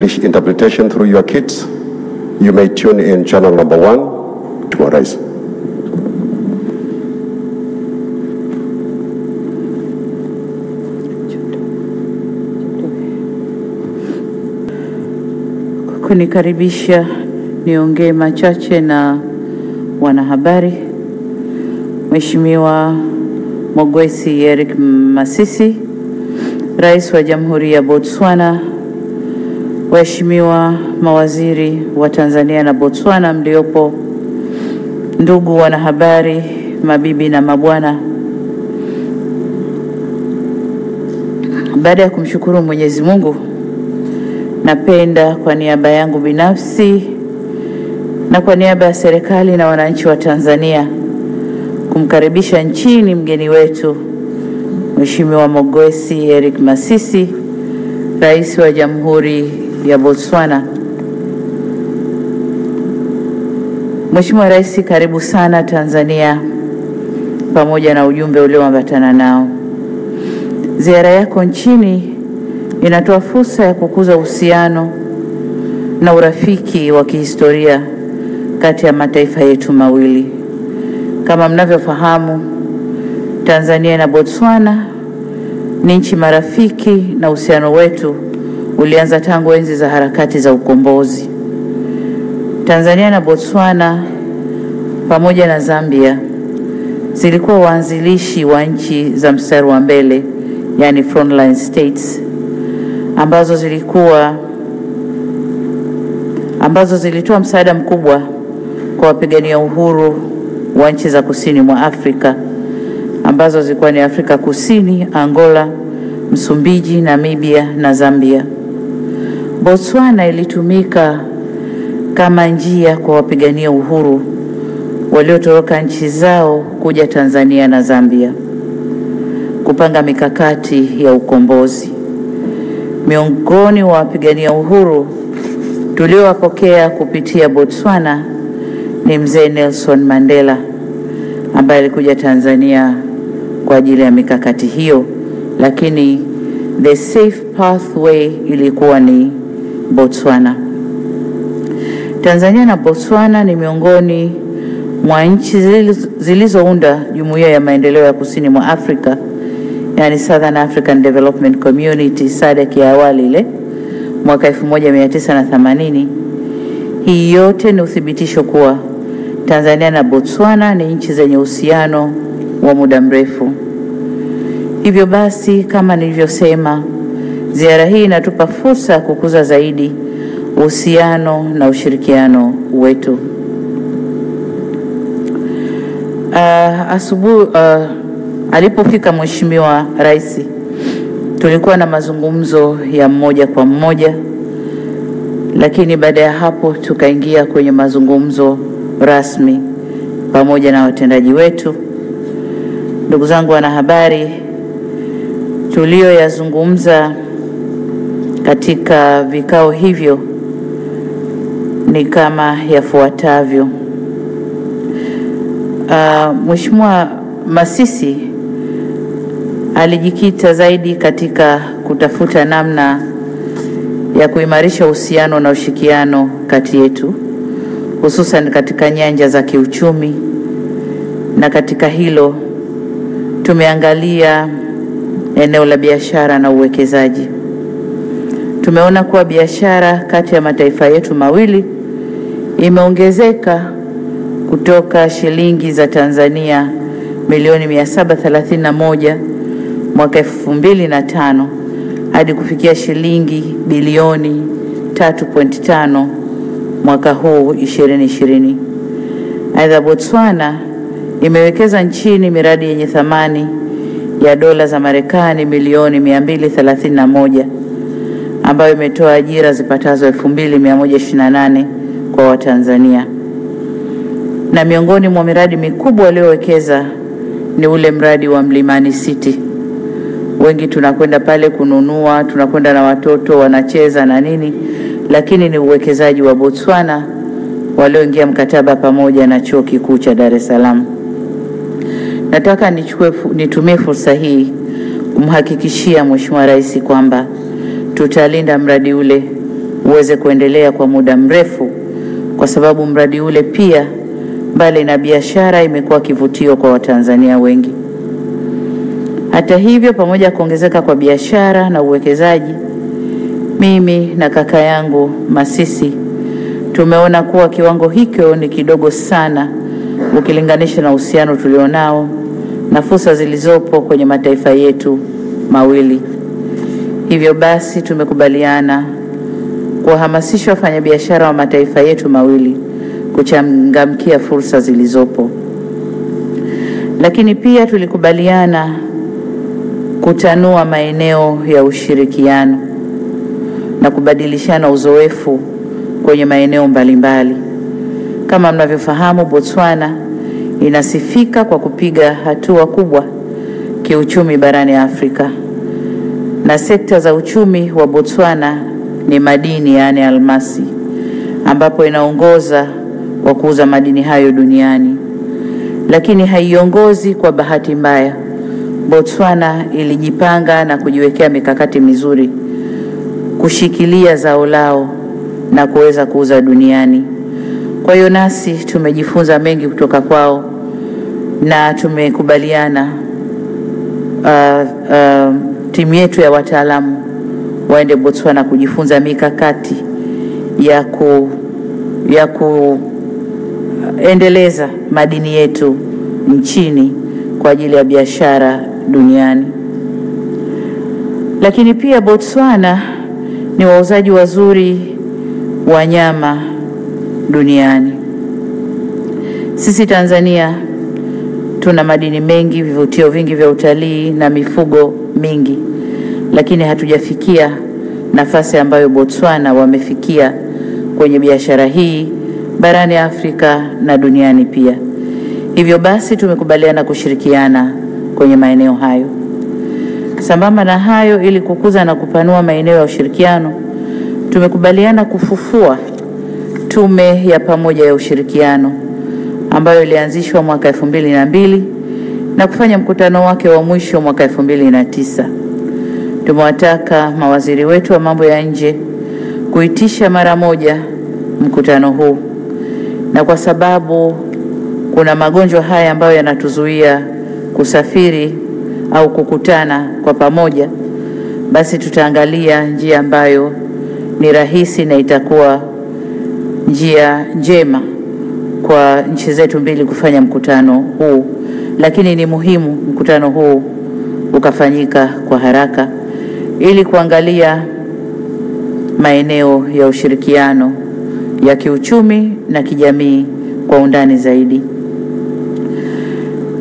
English interpretation through your kits. You may tune in channel number 1 to Rais. Kunikaribisha niongee machache na wanahabari. Mheshimiwa Mogwesi Eric Masisi, Rais wa Jamhuri ya Botswana, waheshimiwa mawaziri wa Tanzania na Botswana mliopo, ndugu wanahabari, mabibi na mabwana. Baada ya kumshukuru Mwenyezi Mungu, napenda kwa niaba yangu binafsi na kwa niaba ya serikali na wananchi wa Tanzania kumkaribisha nchini mgeni wetu Mheshimiwa Mogwesi Eric Masisi, Rais wa Jamhuri ya Botswana. Mheshimiwa Rais, karibu sana Tanzania pamoja na ujumbe ulioambatana nao. Ziara yako nchini inatoa fursa ya kukuza uhusiano na urafiki wa kihistoria kati ya mataifa yetu mawili. Kama mnavyofahamu, Tanzania na Botswana ni nchi marafiki na uhusiano wetu ulianza tangu enzi za harakati za ukombozi. Tanzania na Botswana pamoja na Zambia zilikuwa waanzilishi wa nchi za mstari wa mbele, yani frontline states, ambazo zilitoa msaada mkubwa kwa wapigania uhuru wa nchi za kusini mwa Afrika, ambazo zilikuwa ni Afrika Kusini, Angola, Msumbiji, Namibia na Zambia. Botswana ilitumika kama njia kwa wapigania uhuru waliotoroka nchi zao kuja Tanzania na Zambia kupanga mikakati ya ukombozi. Miongoni wa wapigania uhuru tuliowapokea kupitia Botswana ni mzee Nelson Mandela, ambaye alikuja Tanzania kwa ajili ya mikakati hiyo, lakini the safe pathway ilikuwa ni Botswana. Tanzania na Botswana ni miongoni mwa nchi zilizounda Jumuiya ya Maendeleo ya Kusini mwa Afrika, yani Southern African Development Community, SADC ya awali ile mwaka 1980. Hii yote ni uthibitisho kuwa Tanzania na Botswana ni nchi zenye uhusiano wa muda mrefu. Hivyo basi, kama nilivyosema, ziara hii inatupa fursa ya kukuza zaidi uhusiano na ushirikiano wetu. Alipofika Mheshimiwa Rais, tulikuwa na mazungumzo ya mmoja kwa mmoja, lakini baada ya hapo tukaingia kwenye mazungumzo rasmi pamoja na watendaji wetu. Ndugu zangu wanahabari, tulioyazungumza katika vikao hivyo ni kama yafuatavyo. Mheshimiwa Masisi alijikita zaidi katika kutafuta namna ya kuimarisha uhusiano na ushirikiano kati yetu, hususan katika nyanja za kiuchumi, na katika hilo tumeangalia eneo la biashara na uwekezaji. Tumeona kuwa biashara kati ya mataifa yetu mawili imeongezeka kutoka shilingi za Tanzania milioni 731 mwaka 2005 hadi kufikia shilingi bilioni 3.5 mwaka huu 2020. Aidha, Botswana imewekeza nchini miradi yenye thamani ya dola za Marekani milioni 231 ambayo imetoa ajira zipatazo 2128 kwa Watanzania. Na miongoni mwa miradi mikubwa waliowekeza ni ule mradi wa Mlimani City. Wengi tunakwenda pale kununua, tunakwenda na watoto wanacheza na nini, lakini ni uwekezaji wa Botswana walioingia mkataba pamoja na Chuo Kikuu cha Dar es Salaam. Nataka nitumie fursa hii kumhakikishia Mheshimiwa Rais kwamba tutalinda mradi ule uweze kuendelea kwa muda mrefu, kwa sababu mradi ule pia mbali na biashara imekuwa kivutio kwa Watanzania wengi. Hata hivyo, pamoja na kuongezeka kwa biashara na uwekezaji, mimi na kaka yangu Masisi tumeona kuwa kiwango hicho ni kidogo sana ukilinganisha na uhusiano tulionao na fursa zilizopo kwenye mataifa yetu mawili. Hivyo basi tumekubaliana kuwahamasisha wafanyabiashara wa mataifa yetu mawili kuchangamkia fursa zilizopo. Lakini pia tulikubaliana kutanua maeneo ya ushirikiano na kubadilishana uzoefu kwenye maeneo mbalimbali. Kama mnavyofahamu, Botswana inasifika kwa kupiga hatua kubwa kiuchumi barani Afrika. Na sekta za uchumi wa Botswana ni madini, yaani almasi, ambapo inaongoza kwa kuuza madini hayo duniani. Lakini haiongozi kwa bahati mbaya. Botswana ilijipanga na kujiwekea mikakati mizuri kushikilia zao lao na kuweza kuuza duniani. Kwa hiyo nasi tumejifunza mengi kutoka kwao na tumekubaliana timu yetu ya wataalamu waende Botswana kujifunza mikakati ya kuendeleza madini yetu nchini kwa ajili ya biashara duniani. Lakini pia Botswana ni wauzaji wazuri wa nyama duniani. Sisi Tanzania tuna madini mengi, vivutio vingi vya utalii na mifugo mingi, lakini hatujafikia nafasi ambayo Botswana wamefikia kwenye biashara hii barani Afrika na duniani pia. Hivyo basi tumekubaliana kushirikiana kwenye maeneo hayo. Sambamba na hayo, ili kukuza na kupanua maeneo ya ushirikiano, tumekubaliana kufufua tume ya pamoja ya ushirikiano ambayo ilianzishwa mwaka 2002 na kufanya mkutano wake wa mwisho mwaka 2009. Tumewataka mawaziri wetu wa mambo ya nje kuitisha mara moja mkutano huu, na kwa sababu kuna magonjwa haya ambayo yanatuzuia kusafiri au kukutana kwa pamoja, basi tutaangalia njia ambayo ni rahisi na itakuwa njia njema kwa nchi zetu mbili kufanya mkutano huu. Lakini ni muhimu mkutano huu ukafanyika kwa haraka ili kuangalia maeneo ya ushirikiano ya kiuchumi na kijamii kwa undani zaidi.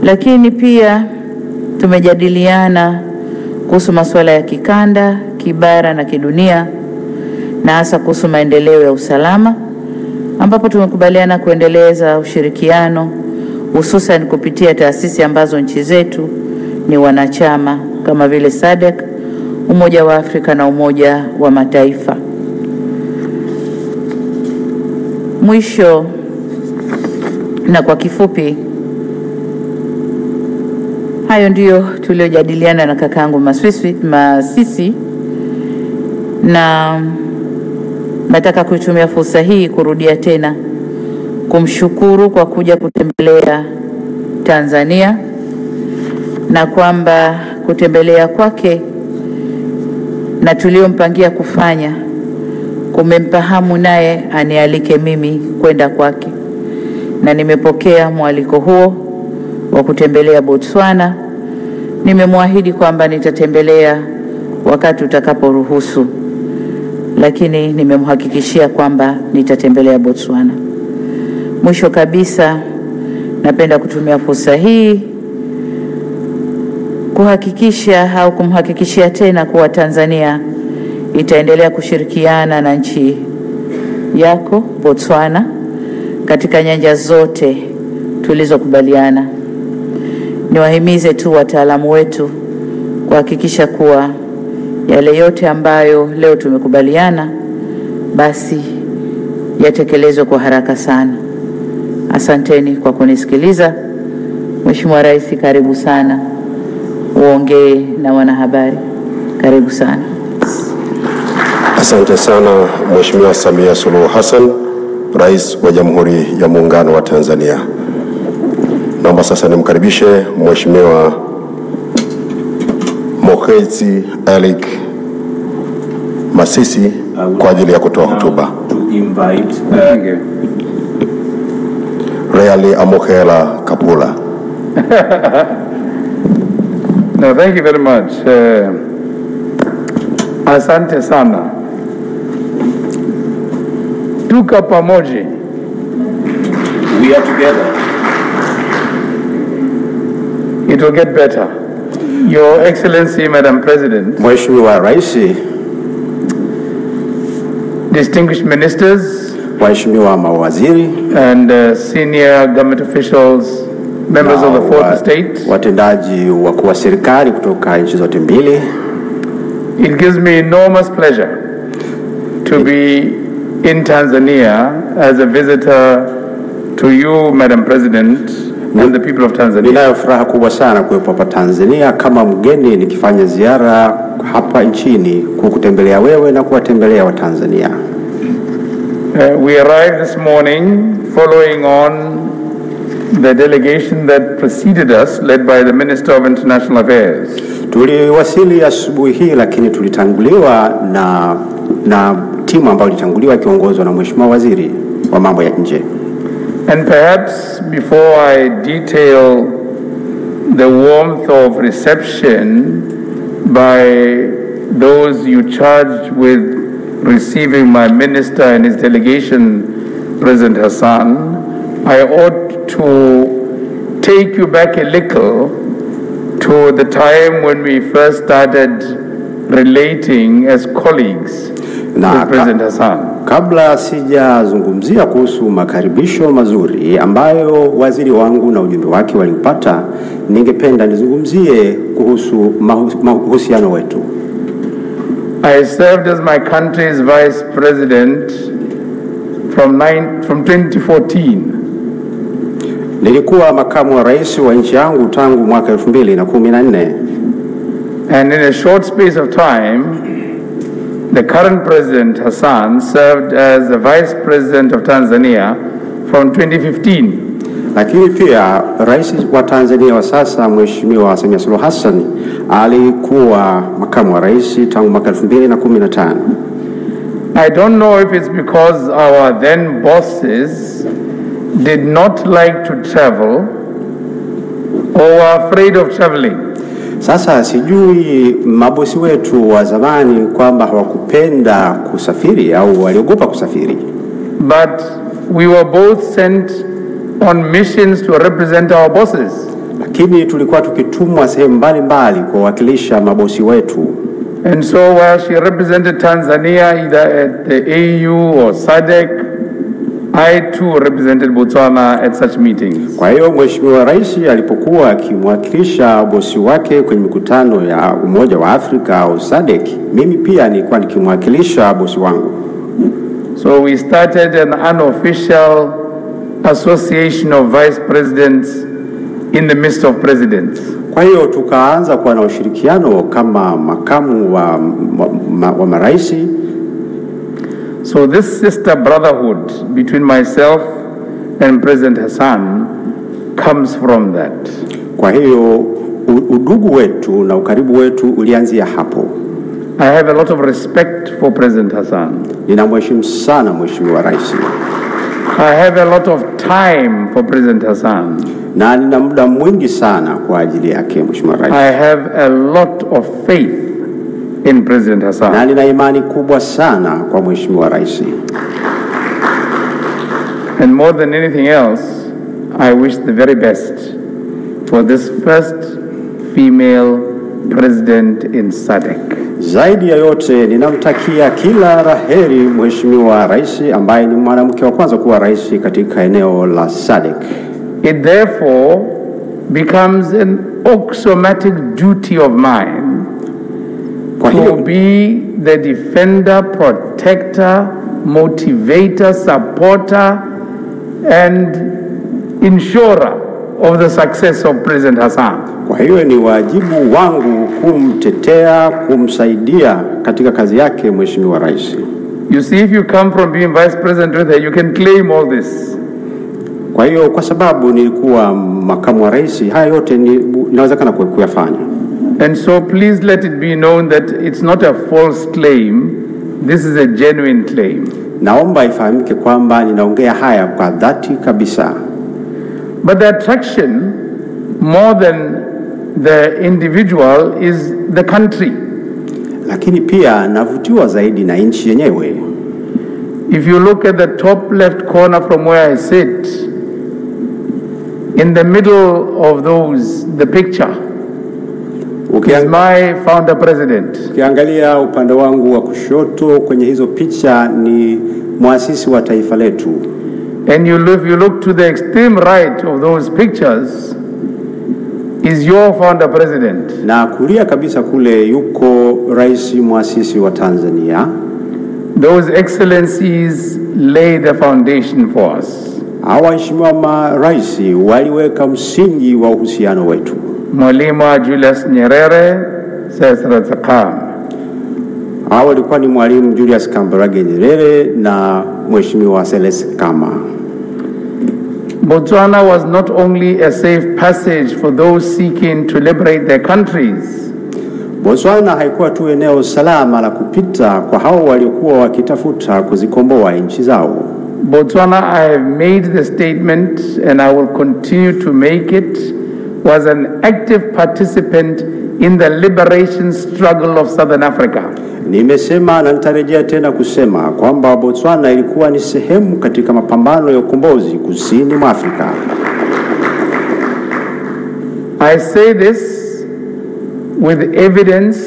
Lakini pia tumejadiliana kuhusu masuala ya kikanda, kibara na kidunia, na hasa kuhusu maendeleo ya usalama, ambapo tumekubaliana kuendeleza ushirikiano hususan kupitia taasisi ambazo nchi zetu ni wanachama kama vile SADC, Umoja wa Afrika na Umoja wa Mataifa. Mwisho na kwa kifupi, hayo ndiyo tuliojadiliana na kakaangu Masisi, na nataka kuitumia fursa hii kurudia tena kumshukuru kwa kuja kutembelea Tanzania, na kwamba kutembelea kwake na tuliompangia kufanya kumempahamu naye anialike mimi kwenda kwake, na nimepokea mwaliko huo wa kutembelea Botswana. Nimemwahidi kwamba nitatembelea wakati utakaporuhusu, lakini nimemhakikishia kwamba nitatembelea Botswana. Mwisho kabisa, napenda kutumia fursa hii kuhakikisha au kumhakikishia tena kuwa Tanzania itaendelea kushirikiana na nchi yako Botswana katika nyanja zote tulizokubaliana. Niwahimize tu wataalamu wetu kuhakikisha kuwa yale yote ambayo leo tumekubaliana basi yatekelezwe kwa haraka sana. Asanteni kwa kunisikiliza. Mheshimiwa Rais, karibu sana uongee na wanahabari. Karibu sana. Asante sana Mheshimiwa Samia Suluhu Hassan, Rais wa Jamhuri ya Muungano wa Tanzania. Naomba sasa nimkaribishe Mheshimiwa Mokezi Elik Masisi kwa ajili ya kutoa hotuba. Reali Amokhela Kapula. No, thank you very much. Asante sana. Tuka pamoja. We are together. It will get better. Your Excellency, Madam President, Mheshimiwa Rais, distinguished ministers, waheshimiwa mawaziri, and senior government officials, members of the fourth estate, watendaji wakuu wa serikali kutoka nchi zote mbili. It gives me enormous pleasure to be in Tanzania as a visitor to you, Madam President, and the people of Tanzania. Ninayo furaha kubwa sana kuwepo hapa Tanzania kama mgeni nikifanya ziara hapa nchini kukutembelea wewe na kuwatembelea wa Tanzania. We arrived this morning following on the delegation that preceded us, led by the Minister of International Affairs. Tuliwasili asubuhi hii, lakini tulitanguliwa na timu ambayo ilitanguliwa ikiongozwa na Mheshimiwa Waziri wa Mambo ya Nje. And perhaps before I detail the warmth of reception by those you charged with receiving my minister and his delegation, President Hassan, I ought to take you back a little to the time when we first started relating as colleagues with President Hassan. Kabla sijazungumzia kuhusu makaribisho mazuri ambayo waziri wangu na ujumbe wake waliupata, ningependa nizungumzie kuhusu mahusiano wetu. I served as my country's vice president from 2014. Nilikuwa makamu wa rais wa nchi yangu tangu mwaka 2014. And in a short space of time, the current President Hassan served as the Vice President of Tanzania from 2015. Lakini pia rais wa Tanzania wa sasa Mheshimiwa Samia Suluhu Hassan alikuwa makamu wa rais tangu mwaka 2015. I don't know if it's because our then bosses did not like to travel or were afraid of traveling. Sasa sijui mabosi wetu wa zamani kwamba hawakupenda kusafiri au waliogopa kusafiri. But we were both sent on missions to represent our bosses. Lakini tulikuwa tukitumwa sehemu mbalimbali kuwakilisha mabosi wetu. And so while she represented Tanzania either at the AU or SADC, I too represented Botswana at such meetings. Kwa hiyo Mheshimiwa Rais alipokuwa akimwakilisha bosi wake kwenye mikutano ya Umoja wa Afrika au SADC, mimi pia nilikuwa nikimwakilisha bosi wangu. So we started an unofficial association of vice presidents in the midst of presidents. Kwa hiyo tukaanza kuwa na ushirikiano kama makamu wa maraisi. So this sister brotherhood between myself and President Hassan comes from that. Kwa hiyo udugu wetu na ukaribu wetu ulianzia hapo. I have a lot of respect for President Hassan. Ninamheshimu sana Mheshimiwa Rais. I have a lot of time for President Hassan. Na nina muda mwingi sana kwa ajili yake Mheshimiwa Rais. I have a lot of faith in President Hassan. Na nina imani kubwa sana kwa Mheshimiwa Rais. And more than anything else, I wish the very best for this first female president in SADC. Zaidi ya yote ninamtakia kila laheri Mheshimiwa Rais ambaye ni mwanamke wa kwanza kuwa rais katika eneo la SADC. It therefore becomes an axiomatic duty of mine to be the defender, protector, motivator, supporter, and insurer of the success of President Hassan. Kwa hiyo ni wajibu wangu kumtetea, kumsaidia katika kazi yake Mheshimiwa Rais. You see, if you come from being Vice President with her, you can claim all this. Kwa hiyo kwa sababu nilikuwa makamu wa rais, haya yote inawezekana kuyafanya. And so please let it be known that it's not a false claim. This is a genuine claim. Naomba ifahamike kwamba ninaongea haya kwa dhati kabisa. But the attraction, more than the individual, is the country. Lakini pia navutiwa zaidi na nchi yenyewe. If you look at the top left corner from where I sit, in the middle of the picture, is my founder president. Ukiangalia upande wangu wa kushoto kwenye hizo picha ni muasisi wa taifa letu. And you look to the extreme right of those pictures, is your founder president. Na kulia kabisa kule yuko rais muasisi wa Tanzania. Those excellencies lay the foundation for us. Hawa waheshimiwa marais waliweka msingi wa uhusiano wetu. Mwalimu Julius Nyerere, Salaam. Hawa walikuwa ni Mwalimu Julius Kambarage Nyerere na Mheshimiwa Kama. Botswana was not only a safe passage for those seeking to liberate their countries. Botswana haikuwa tu eneo salama la kupita kwa hao waliokuwa wakitafuta kuzikomboa nchi zao. Botswana, I have made the statement and I will continue to make it, was an active participant in the liberation struggle of Southern Africa. Nimesema na nitarejea tena kusema kwamba Botswana ilikuwa ni sehemu katika mapambano ya ukombozi kusini mwa Afrika. I say this with evidence,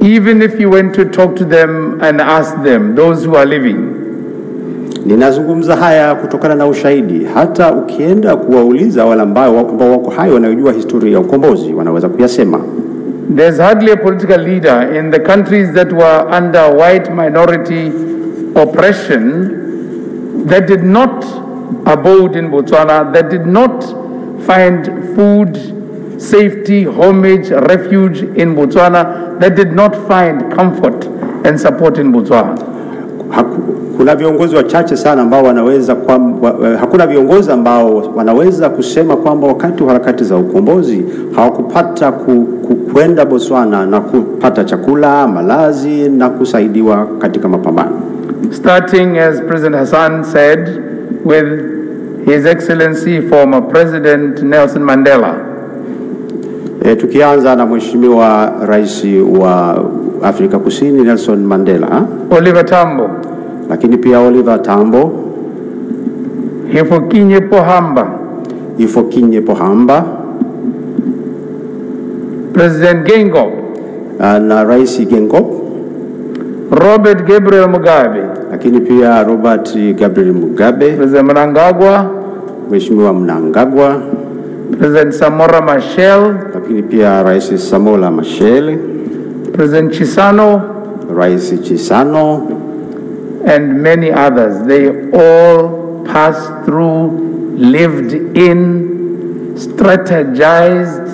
even if you went to talk to them and ask them, those who are living. Ninazungumza haya kutokana na ushahidi. Hata ukienda kuwauliza wale ambao wako hai wanajua historia ya ukombozi wanaweza kuyasema. There's hardly a political leader in the countries that were under white minority oppression that did not abode in Botswana, that did not find food, safety, homage, refuge in Botswana, that did not find comfort and support in Botswana. Kuna viongozi wachache sana ambao wanaweza hakuna viongozi ambao wanaweza kusema kwamba wakati wa harakati za ukombozi hawakupata kwenda Botswana na kupata chakula, malazi na kusaidiwa katika mapambano. Starting, as President Hassan said, with His Excellency former President Nelson Mandela. Tukianza na Mheshimiwa Rais wa Afrika Kusini Nelson Mandela. Oliver Tambo. Lakini pia Oliver Tambo. Hifikepunye Pohamba. President Gengop. Na Rais Gengop. Robert Gabriel Mugabe. Lakini pia Robert Gabriel Mugabe. President Mnangagwa. Mheshimiwa Mnangagwa. President Samora Machel. Lakini pia Rais Samora Machel. President Chisano. Rais Chisano. And many others. They all passed through, lived in, strategized,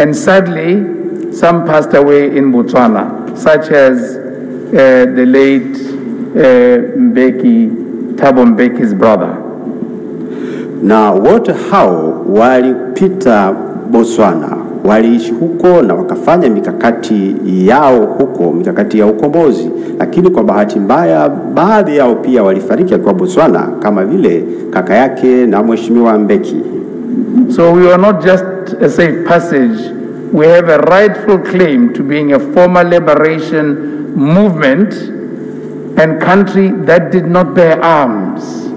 and sadly, some passed away in Botswana, such as the late Thabo Mbeki's brother. Na wote hao walipita Botswana, waliishi huko na wakafanya mikakati yao huko, mikakati ya ukombozi, lakini kwa bahati mbaya baadhi yao pia walifariki kwa Botswana kama vile kaka yake na Mheshimiwa Mbeki. So we are not just a safe passage, we have a rightful claim to being a former liberation movement and country that did not bear arms.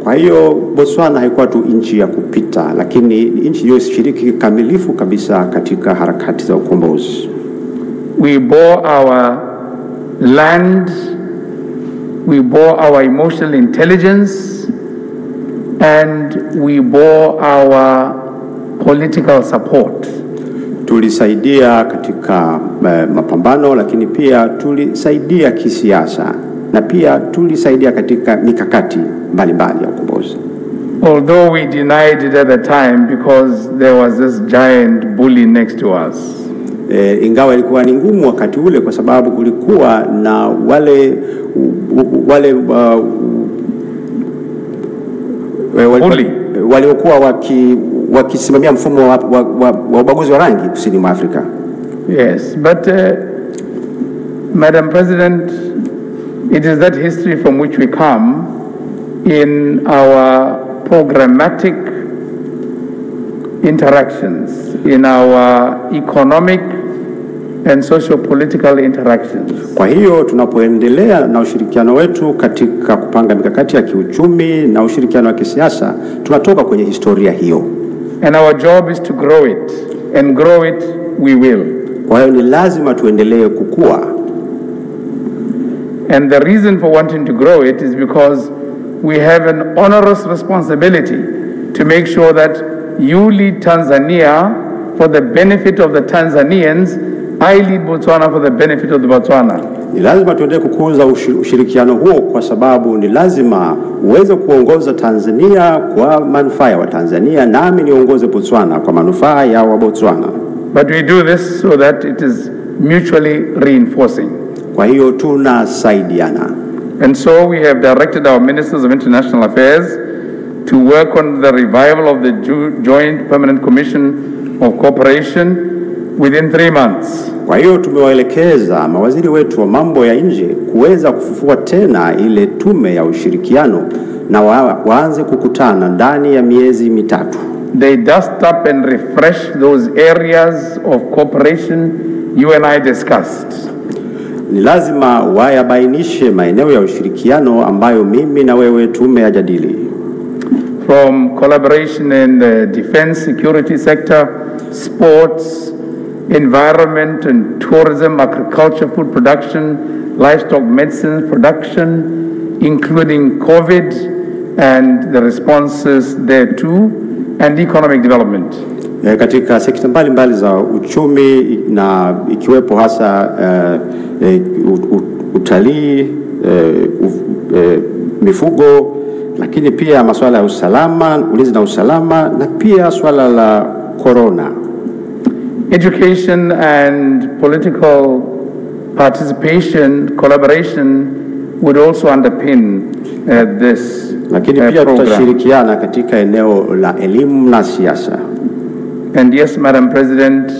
Kwa hiyo Botswana haikuwa tu nchi ya kupita, lakini nchi iliyoshiriki kamilifu kabisa katika harakati za ukombozi. We bore our land, we bore our emotional intelligence, and we bore our political support. Tulisaidia katika mapambano, lakini pia tulisaidia kisiasa, na pia tulisaidia katika mikakati mbalimbali ya ukombozi. although we denied it at the time because there was this giant bully next to us. Ingawa ilikuwa ni ngumu wakati ule kwa sababu kulikuwa na wale waliokuwa wakisimamia mfumo wa ubaguzi wa rangi kusini mwa Afrika. Yes, but Madam President, it is that history from which we come in our programmatic interactions, in our economic and socio-political interactions. Kwa hiyo tunapoendelea na ushirikiano wetu katika kupanga mikakati ya kiuchumi na ushirikiano wa kisiasa, tunatoka kwenye historia hiyo. And our job is to grow it, and grow it we will. Kwa hiyo ni lazima tuendelee kukua. And the reason for wanting to grow it is because we have an onerous responsibility to make sure that you lead Tanzania for the benefit of the Tanzanians, I lead Botswana for the benefit of the Botswana. Ni lazima tuendelee kukuza ushirikiano huo kwa sababu ni lazima uweze kuongoza Tanzania kwa manufaa ya Tanzania, nami niongoze Botswana kwa manufaa ya Botswana. But we do this so that it is mutually reinforcing. Kwa hiyo tunasaidiana. And so we have directed our ministers of international affairs to work on the revival of the Joint Permanent Commission of Cooperation within 3 months. Kwa hiyo tumewaelekeza mawaziri wetu wa mambo ya nje kuweza kufufua tena ile tume ya ushirikiano na waanze kukutana ndani ya miezi 3. They dust up and refresh those areas of cooperation you and I discussed. Ni lazima wayabainishe maeneo ya ushirikiano ambayo mimi na wewe tumeyajadili. From collaboration in the defense security sector, sports, environment and tourism, agriculture, food production, livestock medicine production, including COVID and the responses thereto, and economic development. Katika sekta mbalimbali za uchumi na ikiwepo hasa utalii, mifugo, lakini pia masuala ya usalama, ulinzi na usalama, na pia swala la corona. Education and political participation, collaboration would also underpin this lakini pia tutashirikiana katika eneo la elimu na siasa. And yes, Madam President,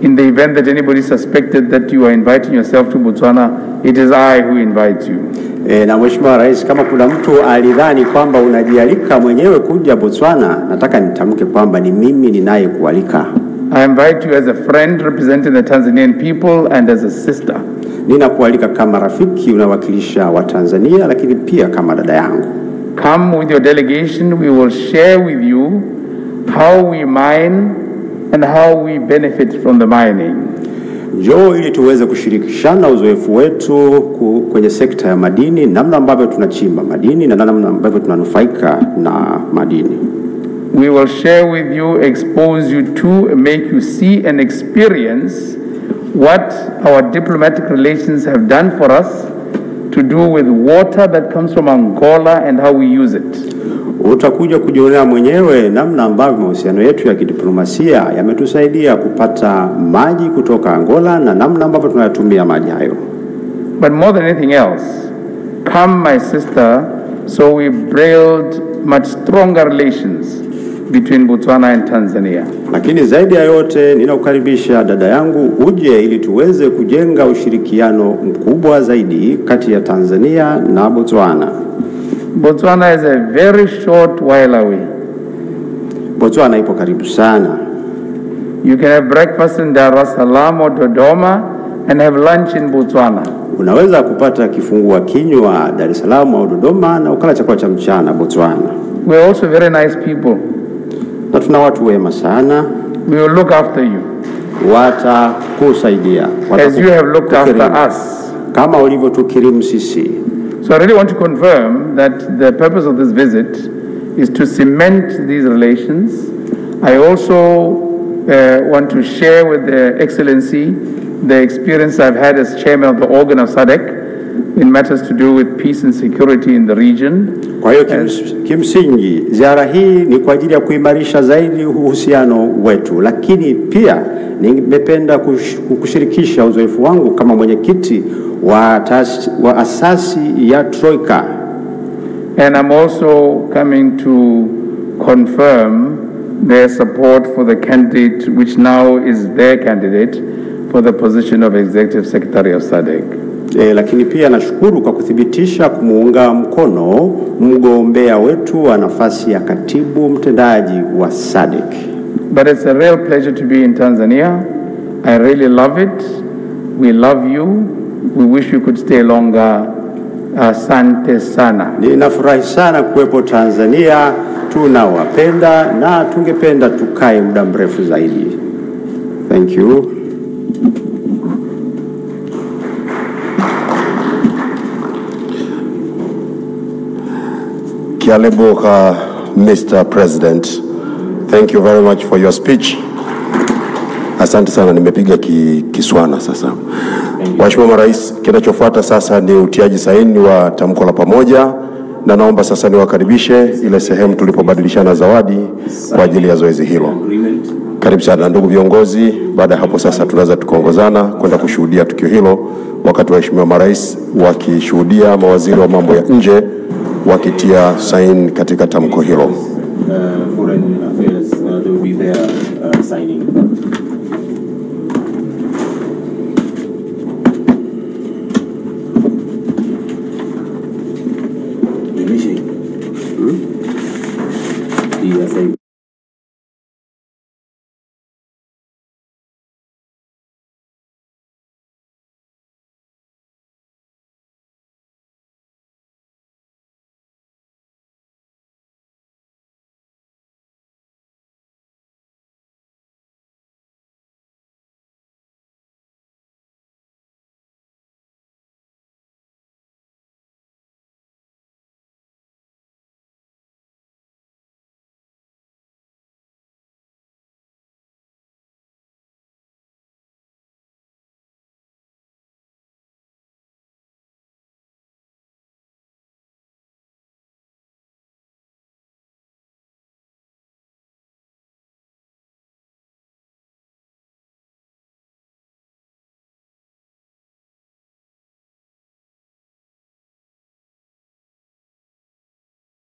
in the event that anybody suspected that you are inviting yourself to Botswana, it is I who invite you. Na Mheshimiwa Rais, kama kuna mtu alidhani kwamba unajialika mwenyewe kuja Botswana, nataka nitamke kwamba ni mimi ninayekualika. I invite you as a friend representing the Tanzanian people and as a sister. Ninakualika kama rafiki unawakilisha wa Tanzania, lakini pia kama dada yangu. Come with your delegation, we will share with you how we mine and how we benefit from the mining. Njoo ili tuweze kushirikishana uzoefu wetu kwenye sekta ya madini, namna ambavyo tunachimba madini na namna ambavyo tunanufaika na madini. We will share with you, expose you to, make you see and experience what our diplomatic relations have done for us to do with water that comes from Angola and how we use it. Utakuja kujionea mwenyewe namna ambavyo mahusiano yetu ya kidiplomasia yametusaidia kupata maji kutoka Angola na namna ambavyo tunayatumia maji hayo. But more than anything else, come my sister, so we build much stronger relations between Botswana and Tanzania. Lakini zaidi ya yote ninakukaribisha dada yangu uje ili tuweze kujenga ushirikiano mkubwa zaidi kati ya Tanzania na Botswana. Botswana is a very short while away. Botswana ipo karibu sana. You can have breakfast in Salaam or Dodoma and have lunch in Botswana. Unaweza kupata kifungua kinywa Dar es Salaam au Dodoma na ukala chakula cha mchana Botswana. We are also very nice people. Na tuna watu wema sana. We will look after you. Watakusaidia. As you have looked after us. Kama ulivyotukirimu sisi. So I really want to confirm that the purpose of this visit is to cement these relations. I also want to share with the Excellency the experience I've had as chairman of the organ of SADC in matters to do with peace and security in the region. Kwa hiyo kimsingi ziara hii ni kwa ajili ya kuimarisha zaidi uhusiano wetu, lakini pia ningependa kushirikisha uzoefu wangu kama mwenyekiti wa asasi ya Troika. And I'm also coming to confirm their support for the candidate, which now is their candidate for the position of Executive Secretary of SADC. Lakini pia nashukuru kwa kuthibitisha kumuunga mkono mgombea wetu wa nafasi ya katibu mtendaji wa SADC. But it's a real pleasure to be in Tanzania. I really love it. We love you. We wish you could stay longer. Asante sana. Ninafurahi sana kuwepo Tanzania. Tunawapenda na tungependa tukae muda mrefu zaidi. Thank you. Kialeboka, Mr. President, thank you very much for your speech. Asante sana, nimepiga Kiswana sasa. Mheshimiwa Rais, kinachofuata sasa ni utiaji saini wa tamko la pamoja, na naomba sasa niwakaribishe ile sehemu tulipobadilishana zawadi kwa ajili ya zoezi hilo. Karibu sana ndugu viongozi. Baada ya hapo sasa tunaweza tukaongozana kwenda kushuhudia tukio hilo, wakati waheshimiwa marais wakishuhudia mawaziri wa mambo ya nje wakitia saini katika tamko hilo. Foreign affairs, they will be there signing.